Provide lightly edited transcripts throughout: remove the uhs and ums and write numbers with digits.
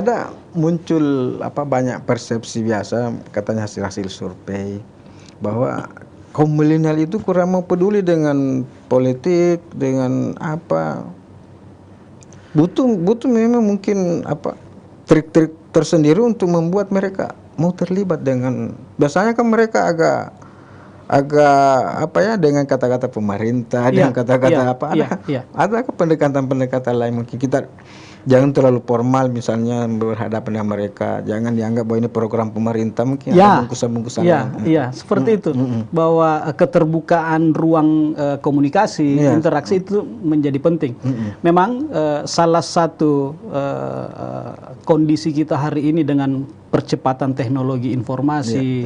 ada muncul banyak persepsi biasa, katanya hasil survei bahwa kaum milenial itu kurang mau peduli dengan politik, dengan butuh memang mungkin trik-trik tersendiri untuk membuat mereka mau terlibat dengan, biasanya kan mereka agak dengan kata-kata pemerintah, dengan kata-kata ada pendekatan-pendekatan lain, mungkin kita jangan terlalu formal misalnya berhadapan dengan mereka, jangan dianggap bahwa ini program pemerintah, mungkin ada bungkusan-bungkusan seperti itu, bahwa keterbukaan ruang komunikasi, interaksi itu menjadi penting. Memang salah satu kondisi kita hari ini dengan percepatan teknologi informasi,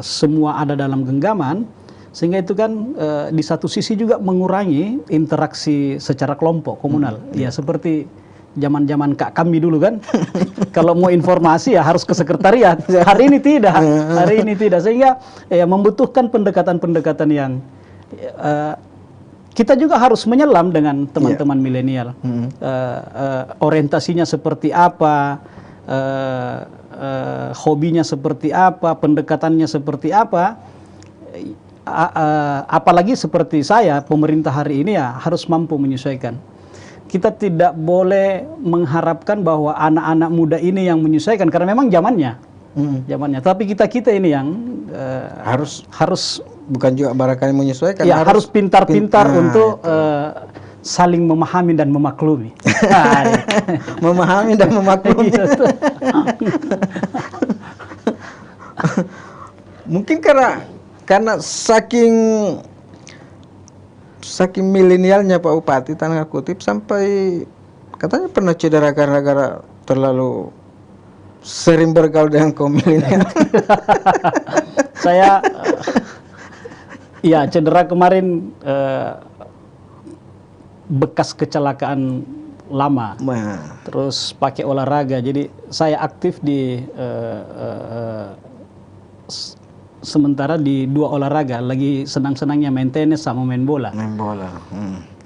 semua ada dalam genggaman, sehingga itu kan di satu sisi juga mengurangi interaksi secara kelompok komunal. Ya seperti zaman-zaman Kak kami dulu kan, kalau mau informasi ya harus ke sekretariat. Hari ini tidak, sehingga membutuhkan pendekatan-pendekatan yang kita juga harus menyelam dengan teman-teman milenial. Orientasinya seperti apa, hobinya seperti apa, pendekatannya seperti apa. Apalagi seperti saya, pemerintah hari ini ya harus mampu menyesuaikan. Kita tidak boleh mengharapkan bahwa anak-anak muda ini yang menyesuaikan, karena memang zamannya. Tapi kita ini yang harus bukan juga barangkali menyesuaikan, harus pintar-pintar untuk saling memahami dan memaklumi. Memahami dan memaklumi. Mungkin karena saking milenialnya Pak Bupati, tanda kutip, sampai katanya pernah cedera gara-gara terlalu sering bergaul dengan kaum milenial. Saya cedera kemarin bekas kecelakaan lama, terus pakai olahraga. Jadi saya aktif di sementara di 2 olahraga, lagi senang-senangnya main tenis sama main bola.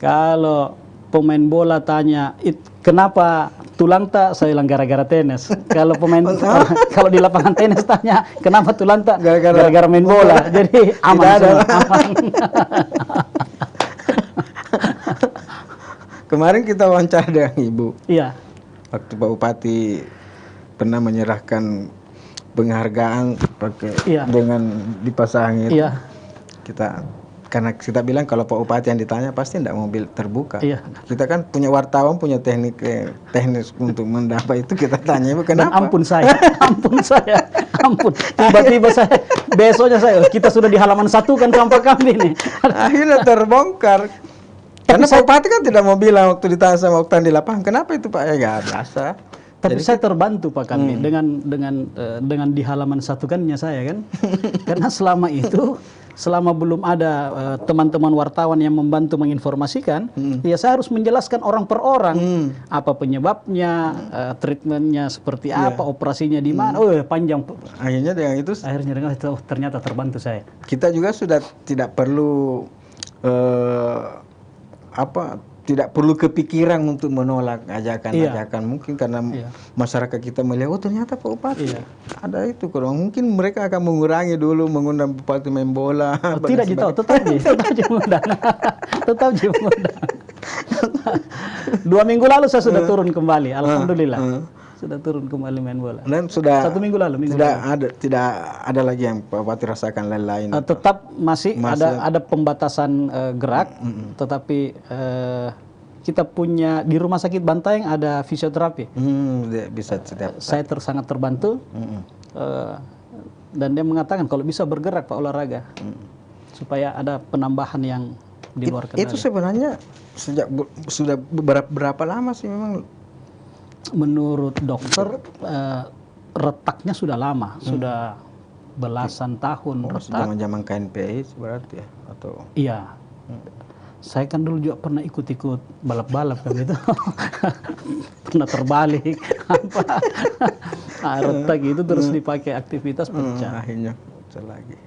Kalau pemain bola tanya, kenapa tulang tak? Saya bilang gara-gara tenis. Kalau kalau di lapangan tenis tanya, kenapa tulang tak? Gara-gara main bola. Jadi aman. Kemarin kita wawancara dengan Ibu. Iya. Waktu Pak Bupati pernah menyerahkan penghargaan dengan dipasangi. Iya. Karena kita bilang kalau Pak Bupati yang ditanya pasti tidak mau terbuka. Iya. Kita kan punya wartawan, punya teknis untuk mendapat itu, kita tanya Ibu kenapa? Dan ampun. Tiba-tiba saya besoknya kita sudah di halaman 1 kan sampah kami nih. Akhirnya terbongkar. Karena Pak Bupati kan tidak mau bilang waktu ditanya sama Oktan di lapangan, kenapa itu Pak? Ya biasa. Tapi saya terbantu Pak kami dengan di halaman 1 kannya saya kan. Karena selama belum ada teman-teman wartawan yang membantu menginformasikan, ya saya harus menjelaskan orang per orang, apa penyebabnya, treatmentnya seperti apa, operasinya di mana. Panjang. Akhirnya dengan itu ternyata terbantu saya. Kita juga sudah tidak perlu tidak perlu kepikiran untuk menolak ajakan-ajakan, mungkin karena masyarakat kita melihat, ternyata Pak Bupati ada itu kurang, mungkin mereka akan mengurangi dulu mengundang Bupati main bola. Tidak gitu, tetap mengundang. 2 minggu lalu saya sudah turun kembali, alhamdulillah. Sudah turun kembali main bola. Dan sudah 1 minggu lalu. Tidak ada lagi yang Pak Bupati rasakan lain-lain. Tetap masih ada pembatasan gerak, tetapi kita punya di Rumah Sakit Bantaeng ada fisioterapi. Bisa setiap. Saya sangat terbantu. Dan dia mengatakan kalau bisa bergerak Pak olahraga, supaya ada penambahan yang di luar kendali. Itu sebenarnya sudah berapa lama sih memang? Menurut dokter retaknya sudah lama, sudah belasan tahun retak. Zaman-zaman KNPI berarti ya, atau? Iya. Saya kan dulu juga pernah ikut-ikut balap-balap kan gitu. Pernah terbalik retak itu terus dipakai aktivitas pecah. Akhirnya pecah lagi.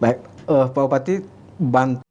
Baik, Pak Bupati bantu